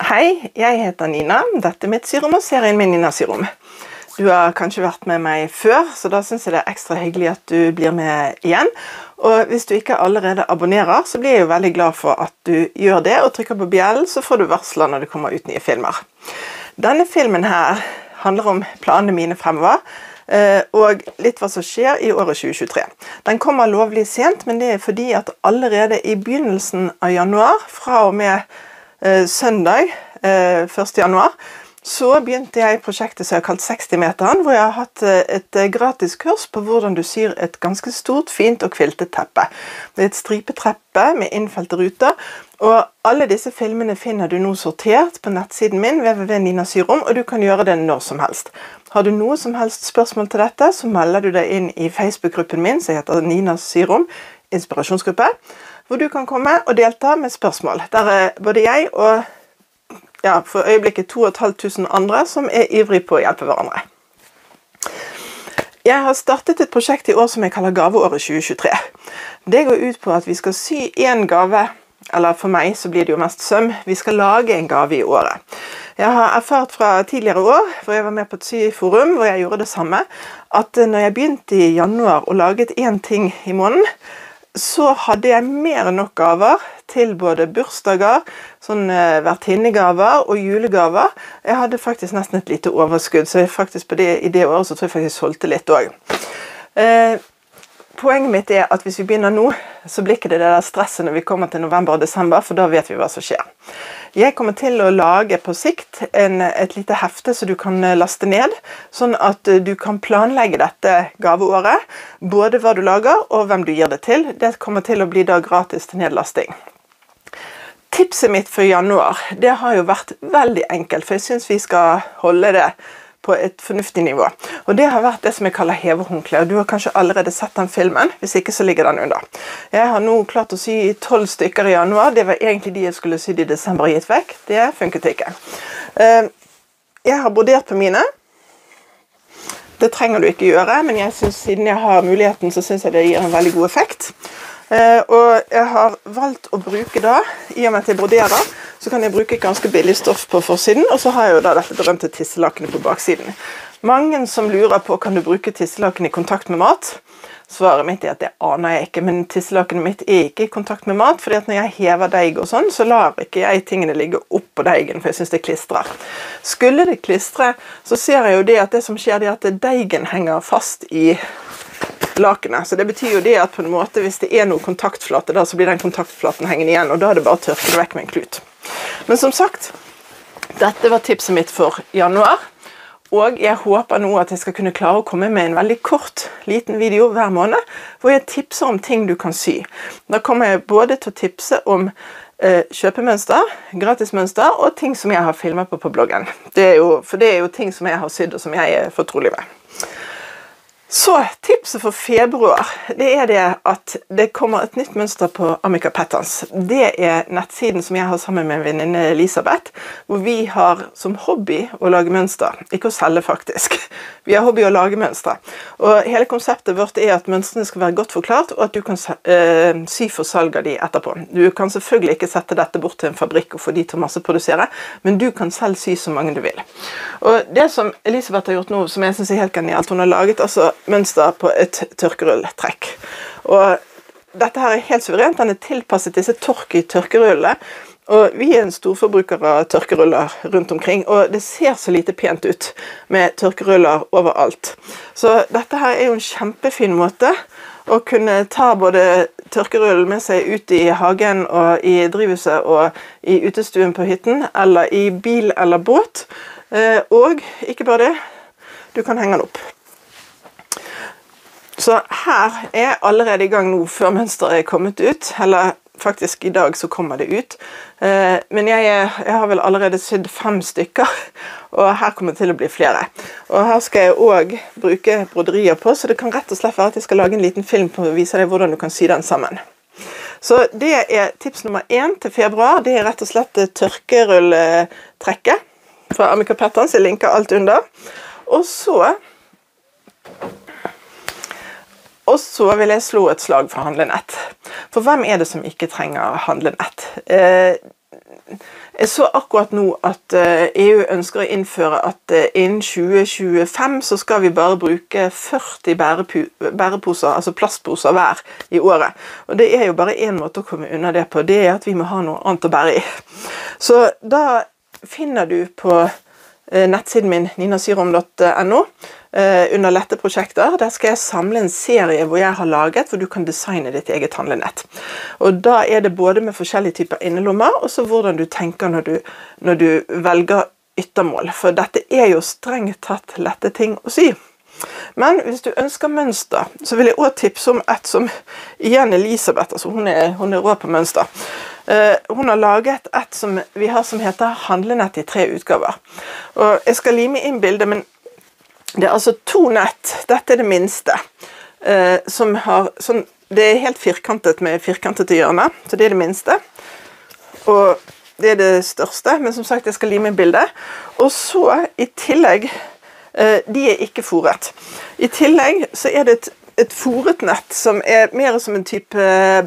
Hei, jeg heter Nina. Dette er mitt syrom og serien min Nina Syrom. Du har kanskje vært med meg før, så da synes jeg det er ekstra hyggelig at du blir med igjen. Og hvis du ikke allerede abonnerer, så blir jeg jo veldig glad for at du gjør det, og trykker på bjellen, så får du varsler når det kommer ut nye filmer. Denne filmen her handler om planene mine fremover, og litt hva som skjer i året 2023. Den kommer lovlig sent, men det er fordi at allerede i begynnelsen av januar, fra og med søndag 1. januar, så begynte jeg i prosjektet som jeg har kalt 60-meteren, hvor jeg har hatt et gratis kurs på hvordan du syr et ganske stort, fint og kviltet teppe. Det er et stripetreppe med innfelte ruter, og alle disse filmene finner du nå sortert på nettsiden min, www.ninasyrom, og du kan gjøre det når som helst. Har du noe som helst spørsmål til dette, så melder du deg inn i Facebook-gruppen min, som heter Nina Syrom, inspirasjonsgruppe, hvor du kan komme og delta med spørsmål. Der er både jeg og for øyeblikket 2500 andre som er ivrige på å hjelpe hverandre. Jeg har startet et prosjekt i år som jeg kaller Gaveåret 2023. Det går ut på at vi skal sy en gave, eller for meg så blir det jo mest søm, vi skal lage en gave i året. Jeg har erfart fra tidligere år, hvor jeg var med på et syforum, hvor jeg gjorde det samme, at når jeg begynte i januar og laget en ting i måneden, så hadde jeg mer enn nok gaver til både bursdager, vertinnegaver og julegaver. Jeg hadde faktisk nesten et lite overskudd, så faktisk i det året så tror jeg faktisk solgte litt også. Poenget mitt er at hvis vi begynner nå, så blir ikke det der stresset når vi kommer til november og desember, for da vet vi hva som skjer. Jeg kommer til å lage på sikt et lite hefte som du kan laste ned, sånn at du kan planlegge dette gaveåret, både hva du lager og hvem du gir det til. Det kommer til å bli da gratis til nedlasting. Tipset mitt for januar, det har jo vært veldig enkelt, for jeg synes vi skal holde det på et fornuftig nivå. Og det har vært det som jeg kaller heverhåndkle, og du har kanskje allerede sett den filmen, hvis ikke så ligger den under. Jeg har nå klart å sy 12 stykker i januar, det var egentlig de jeg skulle sy i desember og gitt vekk. Det funket ikke. Jeg har brodert på mine. Det trenger du ikke gjøre, men jeg synes, siden jeg har muligheten, så synes jeg det gir en veldig god effekt. Og jeg har valgt å bruke da, i og med at jeg broderer, så kan jeg bruke ganske billig stoff på forsiden, og så har jeg jo da dette berømte tisselakenet på baksiden. Mange som lurer på, kan du bruke tisselaken i kontakt med mat? Svaret mitt er at det aner jeg ikke, men tisselakenet mitt er ikke i kontakt med mat, fordi at når jeg hever deig og sånn, så lar ikke jeg tingene ligge opp på deigen, for jeg synes det klistrer. Skulle det klistre, så ser jeg jo det at det som skjer, det er at deigen henger fast i lakenet. Så det betyr jo det at på en måte, hvis det er noe kontaktflate da, så blir den kontaktflaten hengende igjen, og da er det bare å tørke det vekk med en klut. Men som sagt, dette var tipset mitt for januar, og jeg håper nå at jeg skal kunne klare å komme med en veldig kort, liten video hver måned, hvor jeg tipser om ting du kan sy. Da kommer jeg både til å tipse om kjøpemønster, gratismønster, og ting som jeg har filmet på bloggen. For det er jo ting som jeg har sydd, og som jeg er fortrolig med. Så tipset for februar, det er det at det kommer et nytt mønster på Amica Patterns. Det er nettsiden som jeg har sammen med venninne Elisabeth, hvor vi har som hobby å lage mønster. Ikke å selge faktisk. Vi har hobby å lage mønster. Og hele konseptet vårt er at mønstrene skal være godt forklart, og at du kan sy for salg av de etterpå. Du kan selvfølgelig ikke sette dette bort til en fabrikk og få de til å masseprodusere, men du kan selv sy så mange du vil. Og det som Elisabeth har gjort nå, som jeg synes er helt genialt, hun har laget altså mønster på et tørkerulltrekk. Og dette her er helt suverent, den er tilpasset disse tørkerullene, og vi er en storforbruker av tørkeruller rundt omkring, og det ser så lite pent ut med tørkeruller overalt. Så dette her er jo en kjempefin måte å kunne ta både tørkerullen med seg ut i hagen og i drivhuset og i utestuen på hytten, eller i bil eller båt, og ikke bare det, du kan henge den opp. Så her er jeg allerede i gang nå før mønsteret er kommet ut, eller faktisk i dag så kommer det ut. Men jeg har vel allerede sydd 5 stykker, og her kommer det til å bli flere. Og her skal jeg også bruke broderier på, så det kan rett og slett være at jeg skal lage en liten film på å vise deg hvordan du kan sy den sammen. Så det er tips nummer 1 til februar, det er rett og slett tørkerulltrekket fra Amica Patterns, jeg linker alt under. Og så vil jeg slå et slag for handlenett. For hvem er det som ikke trenger handlenett? jeg så akkurat nå at EU ønsker å innføre at innen 2025 så skal vi bare bruke 40 bæreposer, altså plastposer hver i året. Og det er jo bare en måte å komme unna det på, det er at vi må ha noe annet å bære i. Så da finner du på nettsiden min ninasyrom.no under lette prosjekter. Der skal jeg samle en serie hvor jeg har laget, hvor du kan designe ditt eget handlenett. Og da er det både med forskjellige typer innelommer, og så hvordan du tenker når du velger yttermål. For dette er jo strengt tatt lette ting å sy. Men hvis du ønsker mønster, så vil jeg også tipse om et som igjen Elisabeth, altså hun er rå på mønster. Hun har laget et som vi har som heter handlenett i 3 utgaver. Og jeg skal lime inn bildet, men det er altså 2 nett. Dette er det minste. Som har sånn, det er helt firkantet med firkantete hjørner, så det er det minste. Og det er det største, men som sagt jeg skal lime inn bildet. Og så i tillegg, de er ikke foret. I tillegg så er det et foret nett som er mer som en type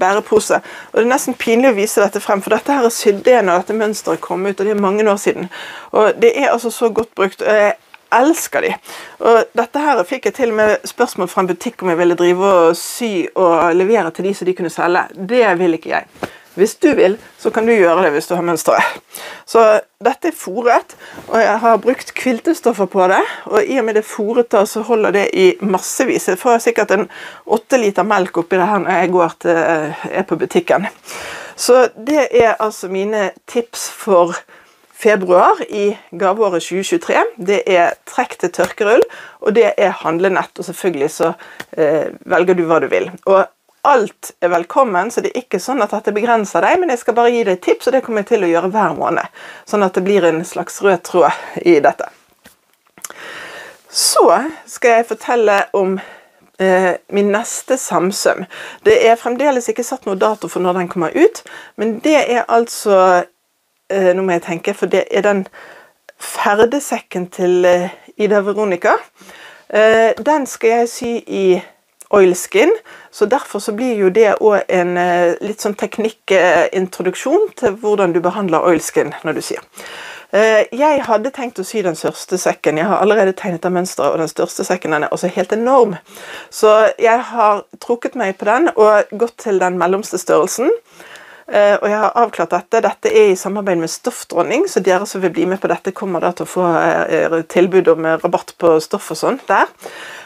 bærepose. Og det er nesten pinlig å vise dette frem, for dette her er sydd når dette mønsteret kom ut, og det er mange år siden. Og det er altså så godt brukt, og jeg elsker de. Og dette her fikk jeg til og med spørsmål fra en butikk om jeg ville drive og sy og levere til de så de kunne selge. Det vil ikke jeg. Hvis du vil, så kan du gjøre det hvis du har mønsteret. Så dette er foret, og jeg har brukt kviltestoffer på det, og i og med det foret da, så holder det i massevis. Jeg får sikkert en 8 liter melk oppi det her når jeg er på butikken. Så det er altså mine tips for februar i gaveåret 2023. Det er trekk til tørkerull, og det er handlenett, og selvfølgelig så velger du hva du vil. Og alt er velkommen, så det er ikke sånn at dette begrenser deg, men jeg skal bare gi deg tips, og det kommer jeg til å gjøre hver måned, sånn at det blir en slags rød tråd i dette. Så skal jeg fortelle om min neste samsøm. Det er fremdeles ikke satt noe dato for når den kommer ut, men det er altså, nå må jeg tenke, for det er den ferdesekken til Ida Veronica. Den skal jeg sy i oilskin, så derfor så blir jo det også en litt sånn teknikkintroduksjon til hvordan du behandler oilskin når du syr. Jeg hadde tenkt å sy den største sekken. Jeg har allerede tegnet av mønsteret, og den største sekken den er også helt enorm. Så jeg har trukket meg på den og gått til den mellomste størrelsen. Og jeg har avklart dette. Dette er i samarbeid med Stoffdronning, så dere som vil bli med på dette kommer da til å få tilbud om rabatt på stoff og sånt der.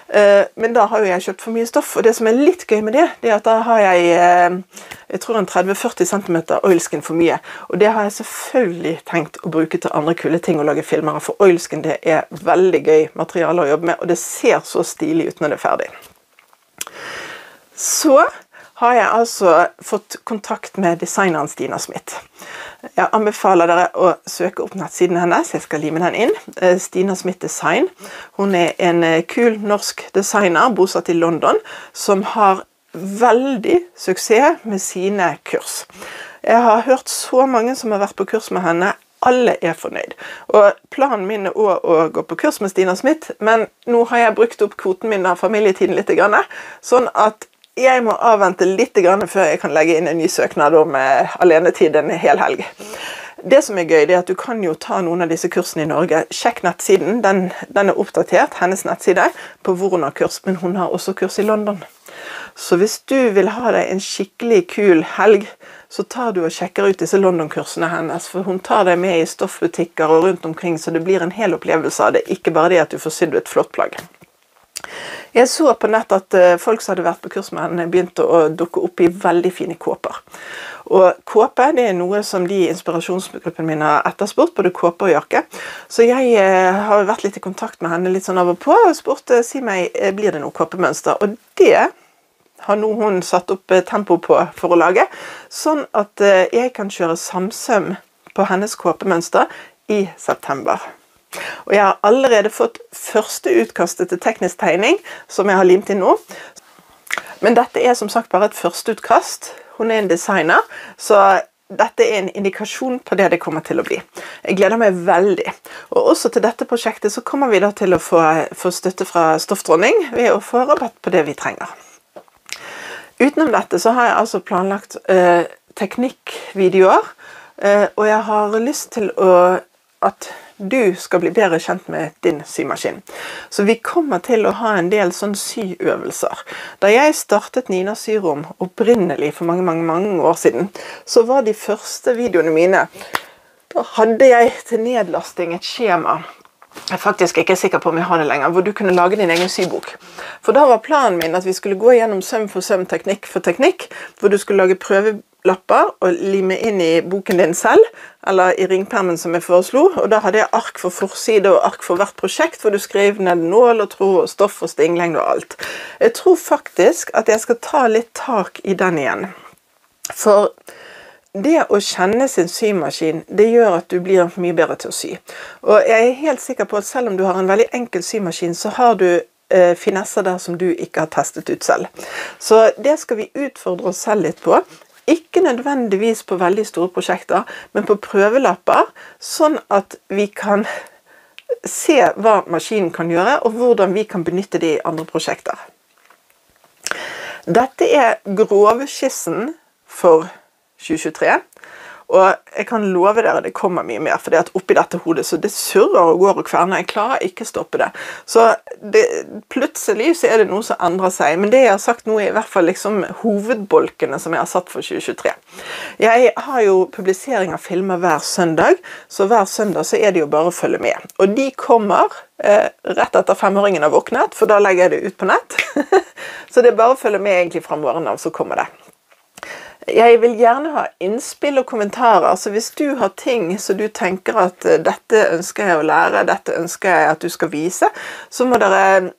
Men da har jo jeg kjøpt for mye stoff, og det som er litt gøy med det, det er at da har jeg tror en 30-40 cm oilskin for mye, og det har jeg selvfølgelig tenkt å bruke til andre kule ting og lage filmer, for oilskin det er veldig gøy materiale å jobbe med, og det ser så stilig ut når det er ferdig. Så har jeg altså fått kontakt med designeren Stina Smith. Jeg anbefaler dere å søke opp nettsiden hennes, jeg skal lime den inn. Stina Smith Design. Hun er en kul norsk designer, bosatt i London, som har veldig suksess med sine kurs. Jeg har hørt så mange som har vært på kurs med henne, alle er fornøyd. Og planen min er også å gå på kurs med Stina Smith, men nå har jeg brukt opp kvoten min av familietiden litt, sånn at jeg må avvente litt før jeg kan legge inn en ny søknad om alenetid en hel helg. Det som er gøy, det er at du kan jo ta noen av disse kursene i Norge. Sjekk nettsiden, den er oppdatert, hennes nettside, på hvor hun har kurs, men hun har også kurs i London. Så hvis du vil ha deg en skikkelig kul helg, så tar du og sjekker ut disse London-kursene hennes, for hun tar deg med i stoffbutikker og rundt omkring, så det blir en hel opplevelse av det, ikke bare det at du får sydd et flott plagg. Jeg så på nett at folk som hadde vært på kurs med henne begynte å dukke opp i veldig fine kåper. Og kåpe, det er noe som de i inspirasjonsgruppen min har etterspurt, både kåpe og jakke. Så jeg har vært litt i kontakt med henne litt sånn av og på, og spurte, si meg, blir det noe kåpemønster? Og det har nå hun satt opp tempo på for å lage, sånn at jeg kan kjøre samsøm på hennes kåpemønster i september. Og jeg har allerede fått første utkastet til teknisk tegning, som jeg har limt inn nå. Men dette er som sagt bare et første utkast. Hun er en designer, så dette er en indikasjon på det det kommer til å bli. Jeg gleder meg veldig. Og også til dette prosjektet så kommer vi da til å få støtte fra Stoffdronning ved å få rabatt på det vi trenger. Utenom dette så har jeg altså planlagt teknikkvideoer, Og jeg har lyst til at du skal bli bedre kjent med din symaskin. Så vi kommer til å ha en del sånn syøvelser. Da jeg startet Nina Syrom opprinnelig for mange år siden, så var de første videoene mine, da hadde jeg til nedlasting et skjema. Jeg er faktisk ikke sikker på om jeg har det lenger, hvor du kunne lage din egen sybok. For da var planen min at vi skulle gå gjennom søm for søm, teknikk for teknikk, hvor du skulle lage prøvelapper og lime inn i boken din selv, eller i ringpermen som jeg foreslo, og da hadde jeg ark for forside og ark for hvert prosjekt, hvor du skrev ned nål og tråd og stoff og stinglengde og alt. Jeg tror faktisk at jeg skal ta litt tak i den igjen. For det å kjenne sin symaskin, det gjør at du blir mye bedre til å sy. Og jeg er helt sikker på at selv om du har en veldig enkel symaskin, så har du finesser der som du ikke har testet ut selv. Så det skal vi utfordre oss selv litt på. Ikke nødvendigvis på veldig store prosjekter, men på prøvelapper, sånn at vi kan se hva maskinen kan gjøre, og hvordan vi kan benytte det i andre prosjekter. Dette er grovskissen for 2023, og jeg kan love dere det kommer mye mer, for det at oppi dette hodet så det surrer og går og kverner, jeg klarer ikke å stoppe det. Så plutselig så er det noe som endrer seg, men det jeg har sagt nå er i hvert fall liksom hovedbolkene som jeg har satt for 2023. Jeg har jo publisering av filmer hver søndag, så hver søndag så er det jo bare å følge med. Og de kommer rett etter 5-åringen har våknet, for da legger jeg det ut på nett. Så det er bare å følge med egentlig fra morgenen av, så kommer det. Jeg vil gjerne ha innspill og kommentarer, så hvis du har ting som du tenker at dette ønsker jeg å lære, dette ønsker jeg at du skal vise, så må dere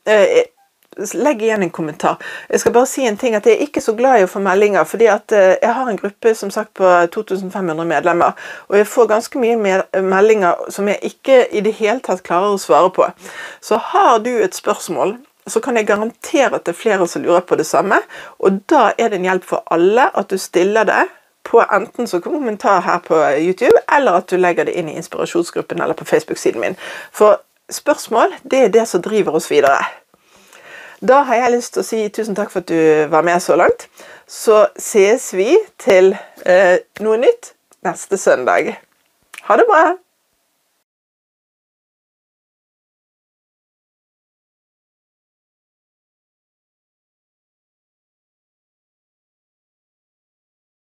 legge igjen en kommentar. Jeg skal bare si en ting, at jeg er ikke så glad i å få meldinger, fordi at jeg har en gruppe som sagt på 2500 medlemmer, og jeg får ganske mye meldinger som jeg ikke i det hele tatt klarer å svare på. Så har du et spørsmål, så kan jeg garantere at det er flere som lurer på det samme, og da er det en hjelp for alle at du stiller det på enten som kommentar her på YouTube, eller at du legger det inn i inspirasjonsgruppen eller på Facebook-siden min. For spørsmål, det er det som driver oss videre. Da har jeg lyst til å si tusen takk for at du var med så langt. Så ses vi til noe nytt neste søndag. Ha det bra!